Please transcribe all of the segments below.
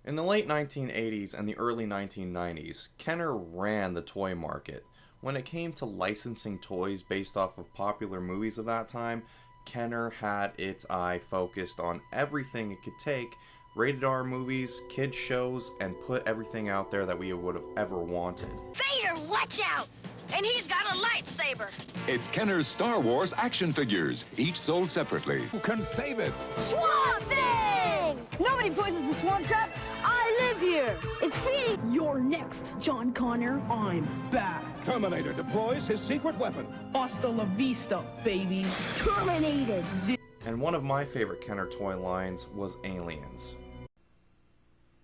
In the late 1980s and the early 1990s, Kenner ran the toy market. When it came to licensing toys based off of popular movies of that time, Kenner had its eye focused on everything it could take, rated R movies, kids shows, and put everything out there that we would have ever wanted. Vader, watch out! And he's got a lightsaber! It's Kenner's Star Wars action figures, each sold separately. Who can save it? Swamp Thing! Nobody poisons the swamp trap. I live here. It's free. You're next, John Connor. I'm back. Terminator deploys his secret weapon. Hasta la vista, baby. Terminated. And one of my favorite Kenner toy lines was Aliens.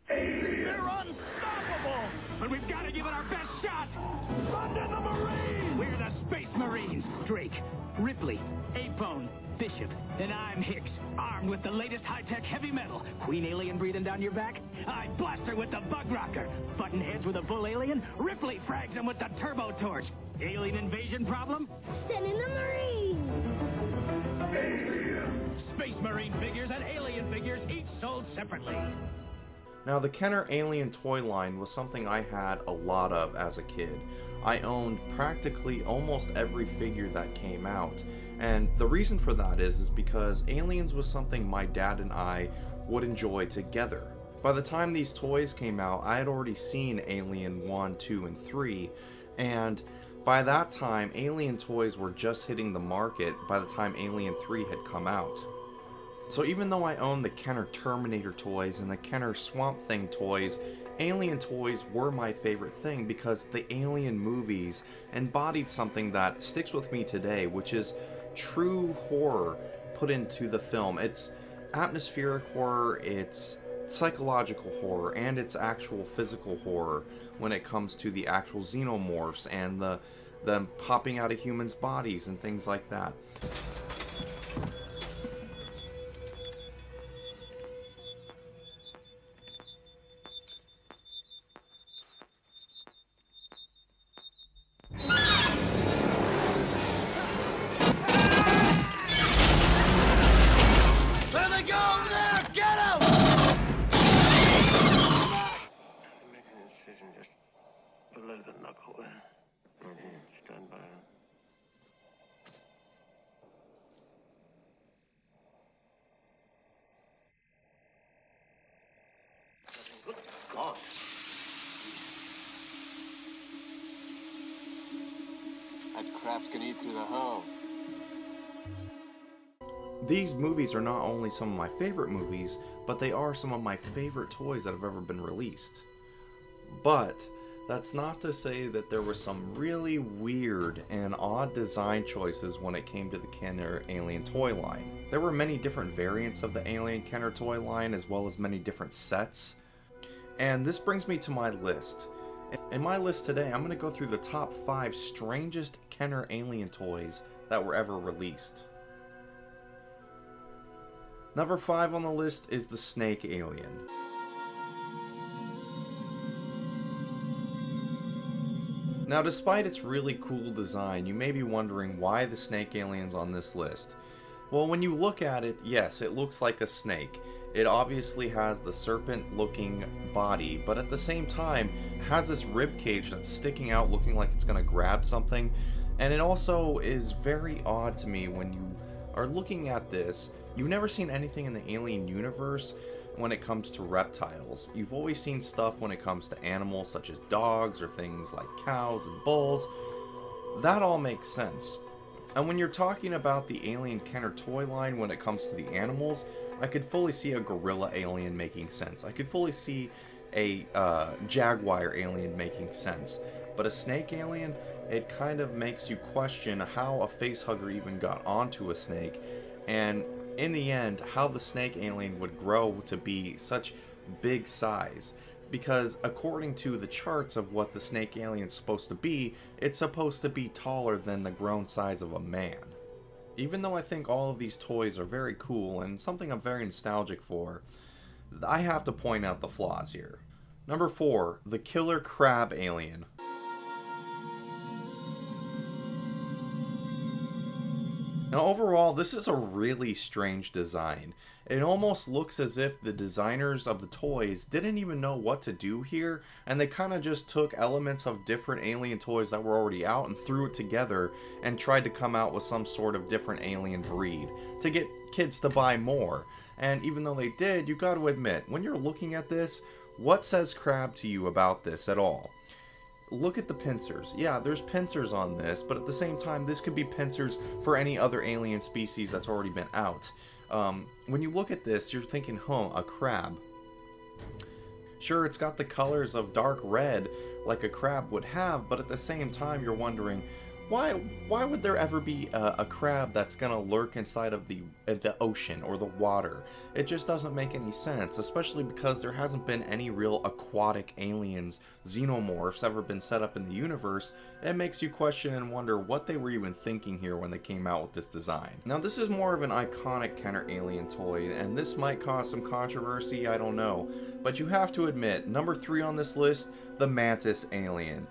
They're unstoppable! But we've got to give it our best shot! Thunder the Marines! We're the Space Marines! Drake, Ripley, Apone, Bishop, and I'm Hicks, armed with the latest high-tech heavy metal. Queen Alien breathing down your back? I blast her with the Bug Rocker. Button heads with a Bull Alien? Ripley frags him with the Turbo Torch. Alien invasion problem? Send in the Marines. Space Marine figures and Alien figures, each sold separately. Now, the Kenner Alien toy line was something I had a lot of as a kid. I owned practically almost every figure that came out, and the reason for that is because Aliens was something my dad and I would enjoy together. By the time these toys came out, I had already seen Alien 1, 2, and 3, and by that time, Alien toys were just hitting the market by the time Alien 3 had come out. So even though I owned the Kenner Terminator toys and the Kenner Swamp Thing toys, Alien toys were my favorite thing because the Alien movies embodied something that sticks with me today, which is true horror put into the film. It's atmospheric horror, it's psychological horror, and it's actual physical horror when it comes to the actual xenomorphs and them popping out of humans' bodies and things like that. Just below the knuckle there. Right here, stand by. Good God. That crap's gonna eat through the hull. These movies are not only some of my favorite movies, but they are some of my favorite toys that have ever been released. But that's not to say that there were some really weird and odd design choices when it came to the Kenner Alien toy line. There were many different variants of the Alien Kenner toy line, as well as many different sets. And this brings me to my list. In my list today, I'm going to go through the top 5 strangest Kenner Alien toys that were ever released. Number 5 on the list is the Snake Alien. Now, despite its really cool design, you may be wondering why the Snake Alien's on this list. Well, when you look at it, yes, it looks like a snake. It obviously has the serpent-looking body, but at the same time, has this rib cage that's sticking out looking like it's going to grab something. And it also is very odd to me when you are looking at this. You've never seen anything in the Alien universe when it comes to reptiles. You've always seen stuff when it comes to animals such as dogs or things like cows and bulls. That all makes sense. And when you're talking about the Alien Kenner toy line when it comes to the animals, I could fully see a gorilla alien making sense. I could fully see a jaguar alien making sense. But a snake alien, it kind of makes you question how a facehugger even got onto a snake, and in the end, how the snake alien would grow to be such big size. Because according to the charts of what the snake alien's supposed to be, it's supposed to be taller than the grown size of a man. Even though I think all of these toys are very cool and something I'm very nostalgic for, I have to point out the flaws here. Number 4, the Killer Crab Alien. Now overall, this is a really strange design. It almost looks as if the designers of the toys didn't even know what to do here, and they kind of just took elements of different alien toys that were already out and threw it together and tried to come out with some sort of different alien breed to get kids to buy more. And even though they did, you got to admit, when you're looking at this, what says crab to you about this at all? Look at the pincers. Yeah, there's pincers on this, but at the same time, this could be pincers for any other alien species that's already been out. When you look at this, you're thinking, a crab. Sure, it's got the colors of dark red like a crab would have, but at the same time, you're wondering, why would there ever be a crab that's gonna lurk inside of the ocean or the water? It just doesn't make any sense, especially because there hasn't been any real aquatic aliens, xenomorphs, ever been set up in the universe. It makes you question and wonder what they were even thinking here when they came out with this design. Now this is more of an iconic Kenner alien toy, and this might cause some controversy, I don't know. But you have to admit, number 3 on this list, the Mantis Alien.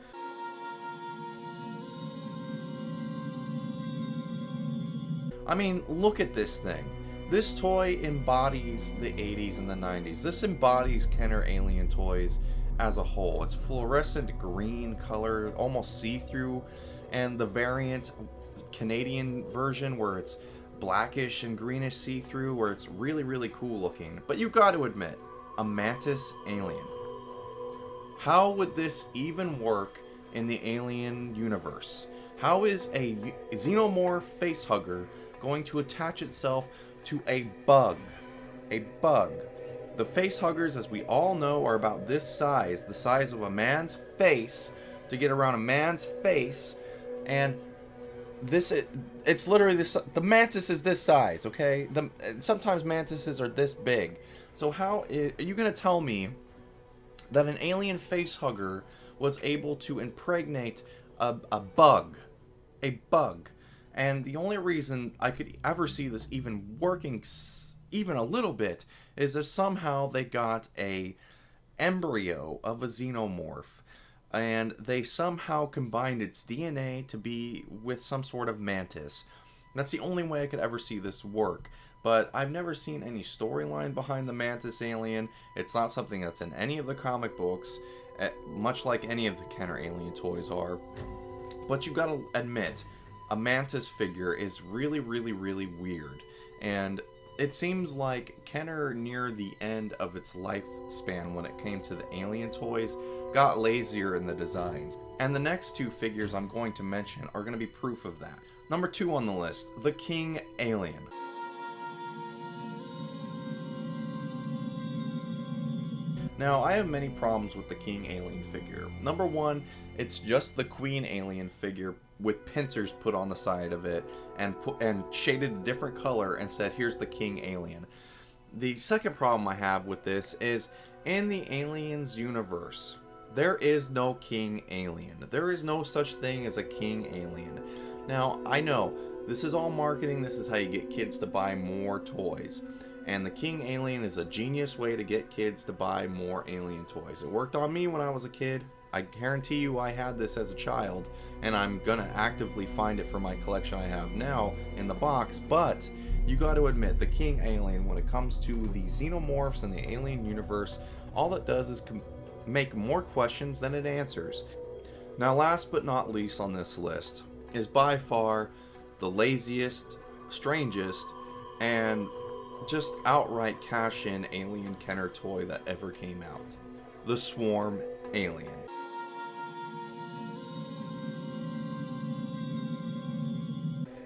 I mean, look at this thing. This toy embodies the 80s and the 90s. This embodies Kenner alien toys as a whole. It's fluorescent green color, almost see-through, and the variant Canadian version where it's blackish and greenish see-through, where it's really, really cool looking. But you got to admit, a Mantis Alien. How would this even work in the alien universe? How is a xenomorph facehugger going to attach itself to a bug? A bug. The facehuggers, as we all know, are about this size, the size of a man's face, to get around a man's face, and it's literally this. The mantis is this size, okay? Sometimes mantises are this big. So how are you going to tell me that an alien facehugger was able to impregnate a bug? A bug. And the only reason I could ever see this even working even a little bit is if somehow they got a embryo of a xenomorph and they somehow combined its DNA to be with some sort of mantis. That's the only way I could ever see this work. But I've never seen any storyline behind the Mantis Alien. It's not something that's in any of the comic books, much like any of the Kenner alien toys are. But you gotta admit, a Mantis figure is really, really, really weird. And it seems like Kenner, near the end of its lifespan when it came to the alien toys, got lazier in the designs. And the next 2 figures I'm going to mention are going to be proof of that. Number 2 on the list, the King Alien. Now, I have many problems with the King Alien figure. Number 1, it's just the Queen Alien figure with pincers put on the side of it and shaded a different color and said, here's the King Alien. The second problem I have with this is, in the Aliens universe, there is no King Alien. There is no such thing as a King Alien. Now, I know, this is all marketing, this is how you get kids to buy more toys. And the King Alien is a genius way to get kids to buy more alien toys. It worked on me when I was a kid. I guarantee you I had this as a child, and I'm gonna actively find it for my collection I have now in the box. But you got to admit, the King Alien, when it comes to the xenomorphs and the alien universe, all it does is make more questions than it answers. Now, last but not least on this list is by far the laziest, strangest, and just outright cash-in alien Kenner toy that ever came out. The Swarm Alien.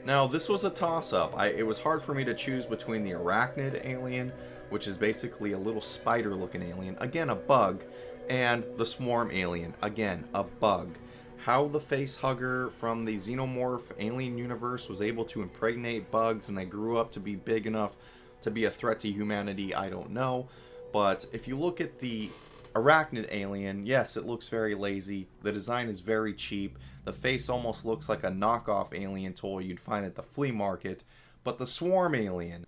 Now, this was a toss-up. It was hard for me to choose between the Arachnid Alien, which is basically a little spider-looking alien, again a bug, and the Swarm Alien, again a bug. How the facehugger from the Xenomorph alien universe was able to impregnate bugs and they grew up to be big enough to be a threat to humanity, I don't know. But if you look at the Arachnid Alien, yes, it looks very lazy. The design is very cheap. The face almost looks like a knockoff alien toy you'd find at the flea market. But the Swarm Alien,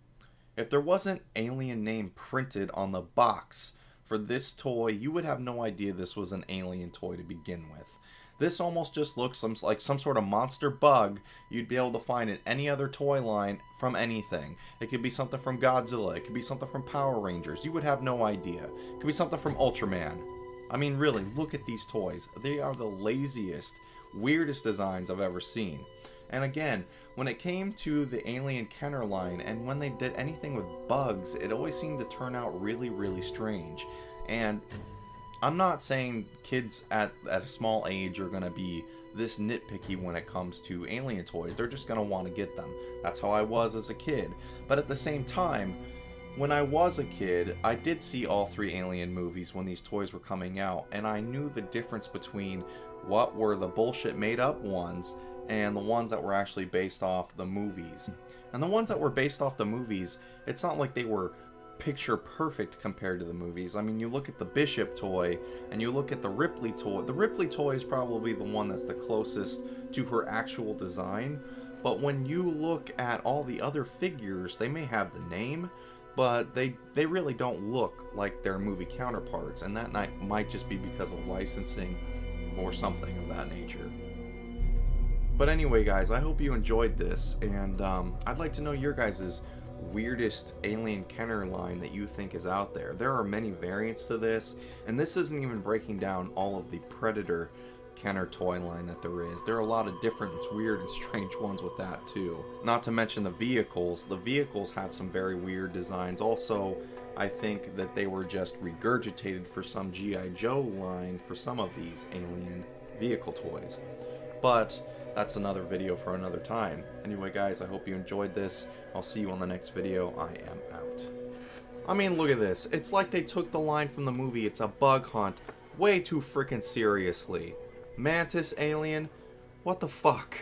if there wasn't alien name printed on the box for this toy, you would have no idea this was an alien toy to begin with. This almost just looks like some sort of monster bug you'd be able to find in any other toy line from anything. It could be something from Godzilla, it could be something from Power Rangers, you would have no idea. It could be something from Ultraman. I mean, really, look at these toys. They are the laziest, weirdest designs I've ever seen. And again, when it came to the Alien Kenner line, and when they did anything with bugs, it always seemed to turn out really, really strange. And I'm not saying kids at a small age are going to be this nitpicky when it comes to alien toys. They're just going to want to get them. That's how I was as a kid. But at the same time, when I was a kid, I did see all 3 Alien movies when these toys were coming out, and I knew the difference between what were the bullshit made up ones and the ones that were actually based off the movies. And the ones that were based off the movies, it's not like they were picture perfect compared to the movies. I mean, you look at the Bishop toy and you look at the Ripley toy. The Ripley toy is probably the one that's the closest to her actual design, but when you look at all the other figures, they may have the name, but they really don't look like their movie counterparts, and that might just be because of licensing or something of that nature. But anyway, guys, I hope you enjoyed this, and I'd like to know your guys' weirdest Alien Kenner line that you think is out there. There are many variants to this, and this isn't even breaking down all of the Predator Kenner toy line that there is. There are a lot of different weird and strange ones with that too. Not to mention the vehicles. The vehicles had some very weird designs. Also, I think that they were just regurgitated for some G.I. Joe line for some of these Alien vehicle toys. But that's another video for another time. Anyway, guys, I hope you enjoyed this. I'll see you on the next video. I am out. I mean, look at this. It's like they took the line from the movie, "It's a bug hunt," way too freaking seriously. Mantis Alien? What the fuck?